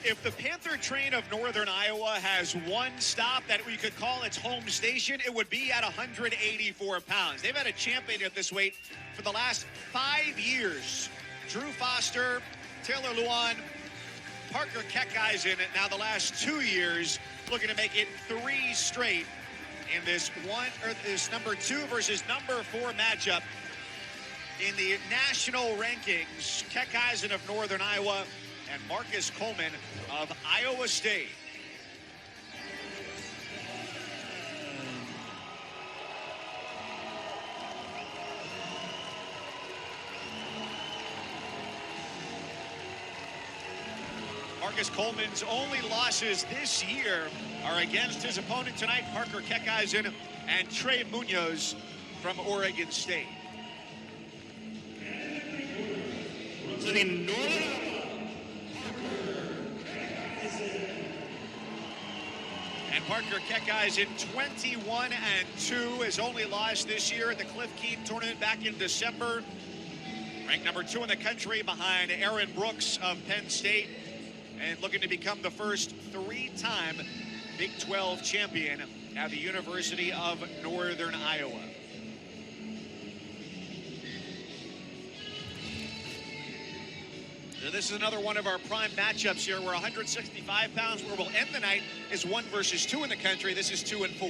If the Panther train of Northern Iowa has one stop that we could call its home station, it would be at 184 pounds. They've had a champion at this weight for the last 5 years. Drew Foster, Taylor Luan, Parker Keckeisen, now the last 2 years, looking to make it 3 straight in this number 2 versus number 4 matchup in the national rankings. Keckeisen of Northern Iowa and Marcus Coleman of Iowa State. Marcus Coleman's only losses this year are against his opponent tonight, Parker Keckeisen and Trey Munoz from Oregon State. And Parker Keckeisen 21-2, his only loss this year at the Cliff Keen tournament back in December. Ranked number 2 in the country behind Aaron Brooks of Penn State, and looking to become the first 3-time Big 12 champion at the University of Northern Iowa. So this is another one of our prime matchups here, where 165 pounds, where we'll end the night, is 1 versus 2 in the country. This is 2 and 4.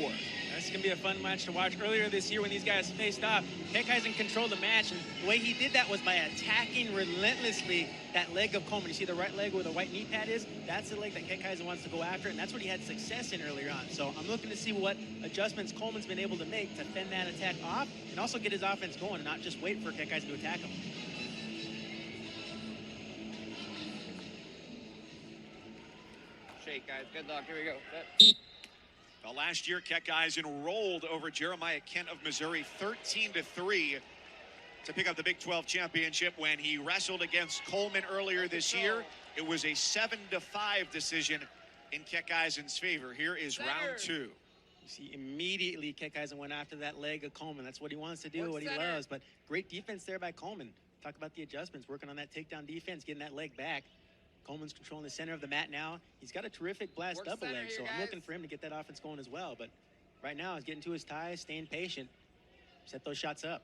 This is going to be a fun match to watch. Earlier this year when these guys faced off, Keckeisen controlled the match, and the way he did that was by attacking relentlessly that leg of Coleman. You see the right leg where the white knee pad is? That's the leg that Keckeisen wants to go after, and that's what he had success in earlier on. So I'm looking to see what adjustments Coleman's been able to make to fend that attack off and also get his offense going and not just wait for Keckeisen to attack him. Shake, guys. Good luck. Here we go. Well, last year, Keckeisen rolled over Jeremiah Kent of Missouri 13-3 to pick up the Big 12 championship. When he wrestled against Coleman earlier this year, it was a 7-5 decision in Keckeisen's favor. Here is round 2. You see, immediately Keckeisen went after that leg of Coleman. That's what he wants to do, what he loves. But great defense there by Coleman. Talk about the adjustments, working on that takedown defense, getting that leg back. Coleman's controlling the center of the mat now. He's got a terrific blast double leg, so I'm looking for him to get that offense going as well. But right now, he's getting to his ties, staying patient, set those shots up.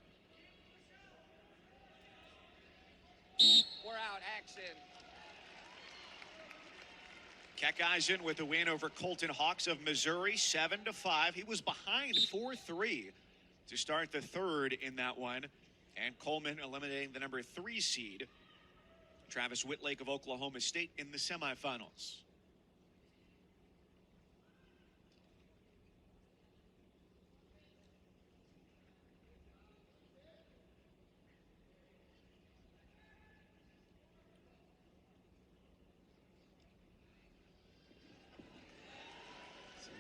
We're out. Action. Keckeisen with the win over Colton Hawks of Missouri, 7-5. He was behind 4-3 to start the 3rd in that one. And Coleman eliminating the number 3 seed, Travis Whitlake of Oklahoma State, in the semifinals.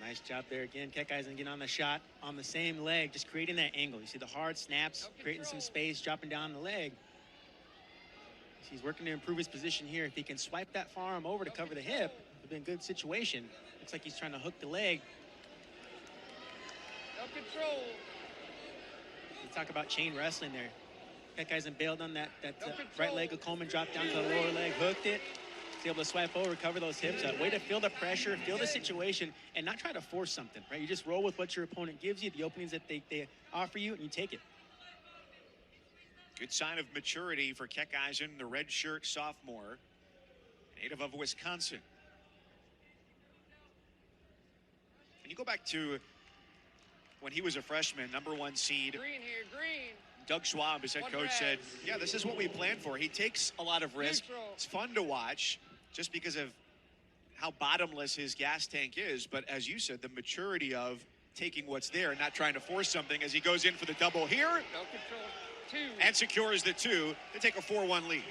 Nice job there again. Keckeisen getting on the shot on the same leg, just creating that angle. You see the hard snaps, creating some space, dropping down the leg. He's working to improve his position here. If he can swipe that forearm over to cover the hip, it would be a good situation. Looks like he's trying to hook the leg. No control. Let's talk about chain wrestling there. Keckeisen bailed on that right leg of Coleman, dropped down to the lower leg, hooked it. He's able to swipe over, cover those hips. Way to feel the pressure, feel the situation, and not try to force something, right? You just roll with what your opponent gives you, the openings that they offer you, and you take it. Good sign of maturity for Keckeisen, the redshirt sophomore, native of Wisconsin. And you go back to when he was a freshman, number 1 seed. Green here, green. Doug Schwab, his head coach, said, yeah, this is what we planned for. He takes a lot of risk. It's fun to watch just because of how bottomless his gas tank is. But as you said, the maturity of taking what's there and not trying to force something as he goes in for the double here. No control. 2. And secures the 2 to take a 4-1 lead.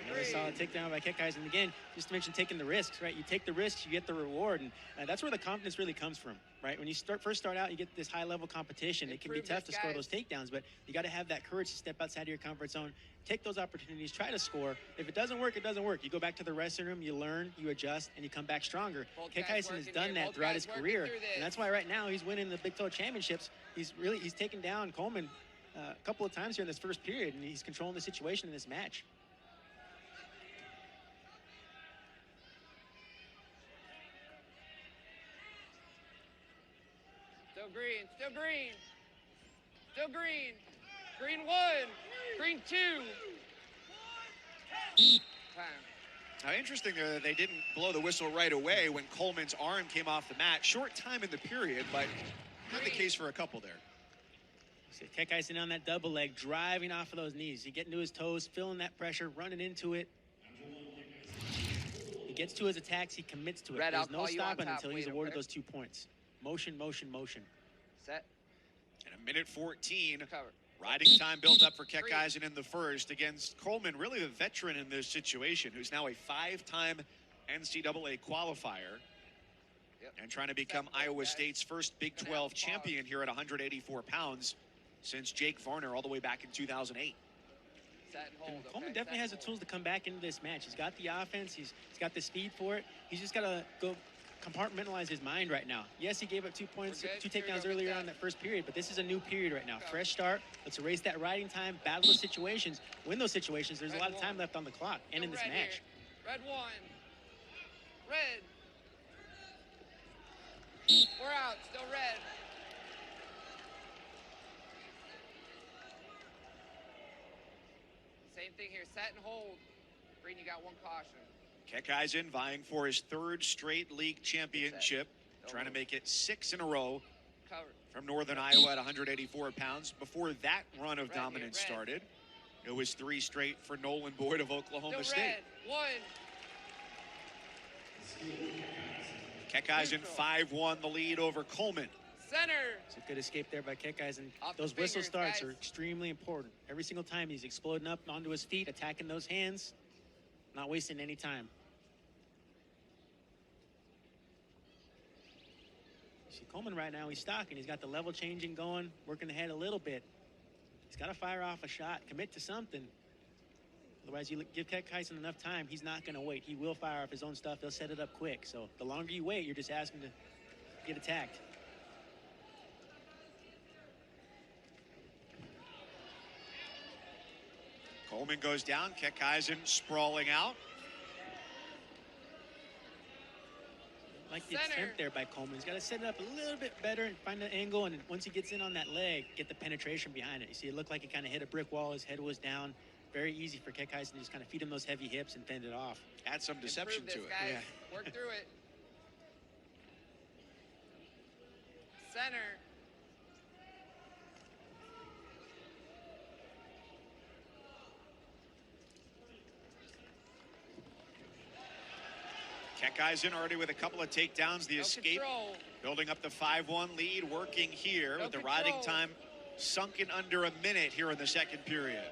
Another solid takedown by Keckeisen. Again, just to mention taking the risks, right? You take the risks, you get the reward, and that's where the confidence really comes from, right? When you first start out, you get this high-level competition. It can be tough to score those takedowns, but you got to have that courage to step outside of your comfort zone, take those opportunities, try to score. If it doesn't work, it doesn't work. You go back to the wrestling room, you learn, you adjust, and you come back stronger. Keckeisen has done that throughout his career, and that's why right now he's winning the Big 12 championships. He's taken down Coleman a couple of times here in this first period, and he's controlling the situation in this match. Still green. Still green. Still green. Green 1. Green 2. Time. Now, interesting there that they didn't blow the whistle right away when Coleman's arm came off the mat. Short time in the period, but not the case for a couple there. Keckeisen on that double leg, driving off of those knees. He getting to his toes, feeling that pressure, running into it. He gets to his attacks, he commits to it. Red, There's I'll no call you on stopping top. until he's Wait, awarded okay? those 2 points. Motion, motion, motion. Set. And a minute 14. Cover. Riding time built up for Keckeisen in the first against Coleman, really the veteran in this situation, who's now a 5-time NCAA qualifier. Yep. And trying to become Iowa State's first Big 12 champion here at 184 pounds since Jake Varner all the way back in 2008. Set and hold. And Coleman okay? definitely Set has the and tools to come back into this match. He's got the offense. He's got the speed for it. He's just got to go compartmentalize his mind right now. Yes, he gave up 2 points, We're good. 2 Here we takedowns go. earlier Get on that. that first period, but this is a new period right now. Go. Fresh start. Let's erase that riding time, battle those situations, win those situations. There's a Red lot of time one. left on the clock and in Still this red match. here. Red 1. Red. We're out. Still red. Same thing here. Set and hold. Green, you got 1 caution. Keckeisen vying for his 3rd straight league championship, trying to make it 6 in a row Cover. from Northern Iowa at 184 pounds. Before that run of Red here, dominance red. started, it was 3 straight for Nolan Boyd of Oklahoma Still State. red. 1. Keckeisen 5-1 the lead over Coleman. Center. It's a good escape there by Keckeisen. Off the Those whistle fingers, starts guys. are extremely important. Every single time he's exploding up onto his feet, attacking those hands, not wasting any time. You see Coleman right now, he's stalking. He's got the level changing going, working the head a little bit. He's got to fire off a shot, commit to something. Otherwise, you give Keckeisen enough time, he's not going to wait. He will fire off his own stuff. He'll set it up quick. So the longer you wait, you're just asking to get attacked. Coleman goes down, Keckeisen sprawling out. Like the Center. attempt there by Coleman. He's got to set it up a little bit better and find the angle, and then once he gets in on that leg, get the penetration behind it. You see, it looked like he kind of hit a brick wall. His head was down. Very easy for Keckeisen to just kind of feed him those heavy hips and fend it off. Add some deception Improve to this, it. guys. Work through it. Center. Keckeisen already with a couple of takedowns. The No escape control. building up the 5-1 lead, working here No with the riding control. time sunk in under a minute here in the second period.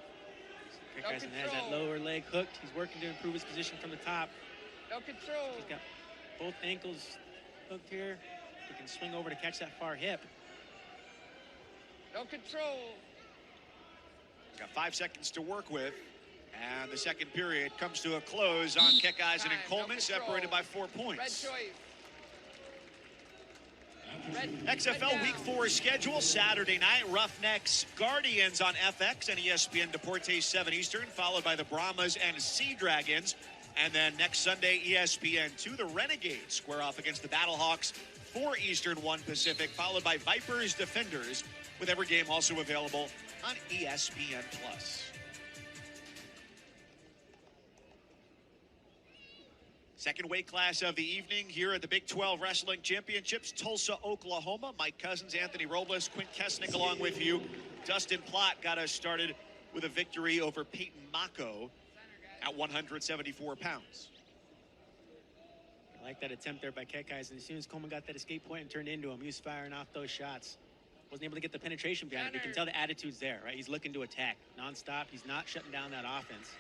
Keckeisen has that control. lower leg hooked. He's working to improve his position from the top. No control. He's got both ankles hooked here. He can swing over to catch that far hip. No control. Got 5 seconds to work with. And the second period comes to a close on Keckeisen Time, and no Coleman, control. separated by 4 Red points. choice. Red, XFL red Week down. 4 schedule, Saturday night, Roughnecks Guardians on FX and ESPN Deportes 7 Eastern, followed by the Brahmas and Sea Dragons. And then next Sunday, ESPN 2, the Renegades square off against the Battlehawks, 4 Eastern, 1 Pacific, followed by Vipers Defenders, with every game also available on ESPN+. Second weight class of the evening here at the Big 12 Wrestling Championships, Tulsa, Oklahoma. Mike Cousins, Anthony Robles, Quint Kesnick along with you. Dustin Plott got us started with a victory over Peyton Mako at 174 pounds. I like that attempt there by Keckeisen. As soon as Coleman got that escape point and turned into him, he was firing off those shots. Wasn't able to get the penetration behind it. You can tell the attitude's there, right? He's looking to attack nonstop. He's not shutting down that offense.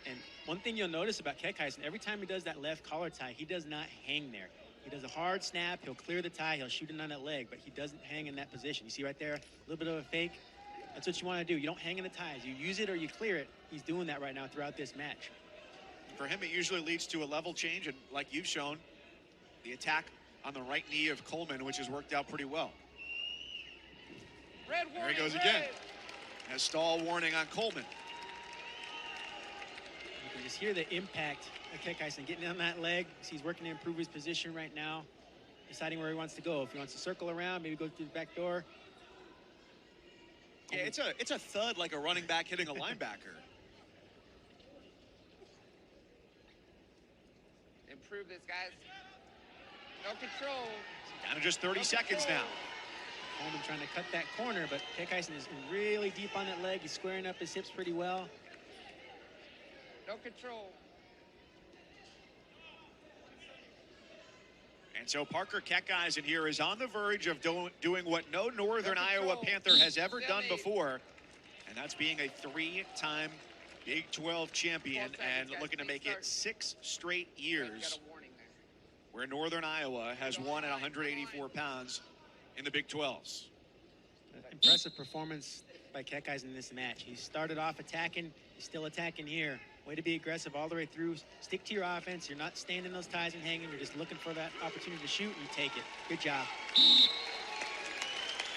And one thing you'll notice about Keckeisen, every time he does that left collar tie, he does not hang there. He does a hard snap. He'll clear the tie. He'll shoot it on that leg, but he doesn't hang in that position. You see right there, a little bit of a fake. That's what you want to do. You don't hang in the ties. You use it or you clear it. He's doing that right now throughout this match. For him, it usually leads to a level change, and like you've shown, the attack on the right knee of Coleman, which has worked out pretty well. Red There he warning, goes red. again. A stall warning on Coleman. You can just hear the impact of Keckeisen getting on that leg. He's working to improve his position right now. deciding where he wants to go. If he wants to circle around, maybe go through the back door. Yeah, it's a thud like a running back hitting a linebacker. Improve this, guys. No control. Down to just 30 seconds now. Coleman trying to cut that corner, but Keckeisen is really deep on that leg. He's squaring up his hips pretty well. No control. And so Parker Keckeisen here is on the verge of doing what no Northern Iowa Panther has ever done before, and that's being a 3-time Big 12 champion and looking to make it 6 straight years where Northern Iowa has won at 184 pounds in the Big 12s. Impressive performance by Keckeisen in this match. He started off attacking, he's still attacking here. Way to be aggressive all the way through. Stick to your offense. You're not staying in those ties and hanging. You're just looking for that opportunity to shoot, and you take it. Good job.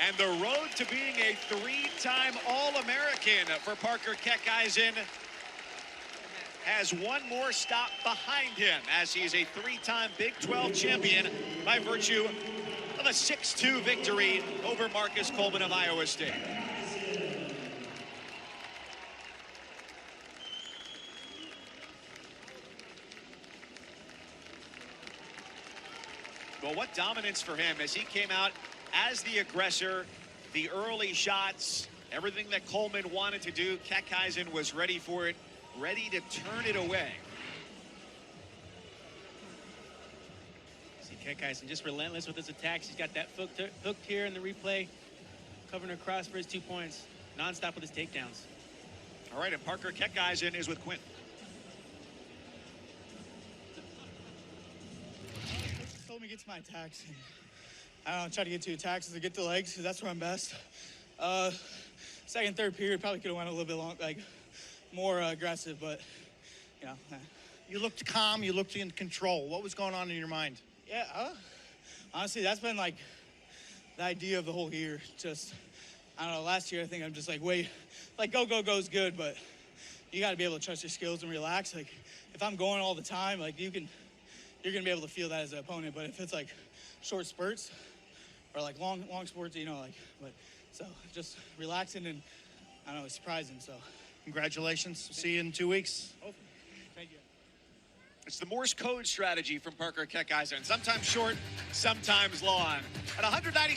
And the road to being a 3-time All-American for Parker Keckeisen has one more stop behind him, as he's a 3-time Big 12 champion by virtue of a 6-2 victory over Marcus Coleman of Iowa State. Well, what dominance for him as he came out as the aggressor, the early shots, everything that Coleman wanted to do, Keckeisen was ready for it, ready to turn it away. See Keckeisen just relentless with his attacks. He's got that hooked here in the replay, covering across for his 2 points, nonstop with his takedowns. All right, and Parker Keckeisen is with Quinn. Told me get to my attacks. I don't try to get to attacks as I get to legs, because that's where I'm best. Second, third period probably could have went a little bit long, like more aggressive, but you know. You looked calm. You looked in control. What was going on in your mind? Yeah, honestly, that's been like the idea of the whole year. Just, I don't know, last year I think I'm just like go's good, but you got to be able to trust your skills and relax. Like if I'm going all the time, like you're going to be able to feel that as an opponent. But if it's like short spurts or like long spurts, you know, like, but so just relaxing and I don't know, it's surprising. So Congratulations. See you in 2 weeks. hopefully. Thank you. It's the Morse code strategy from Parker Keckeisen. Sometimes short, sometimes long. At 190.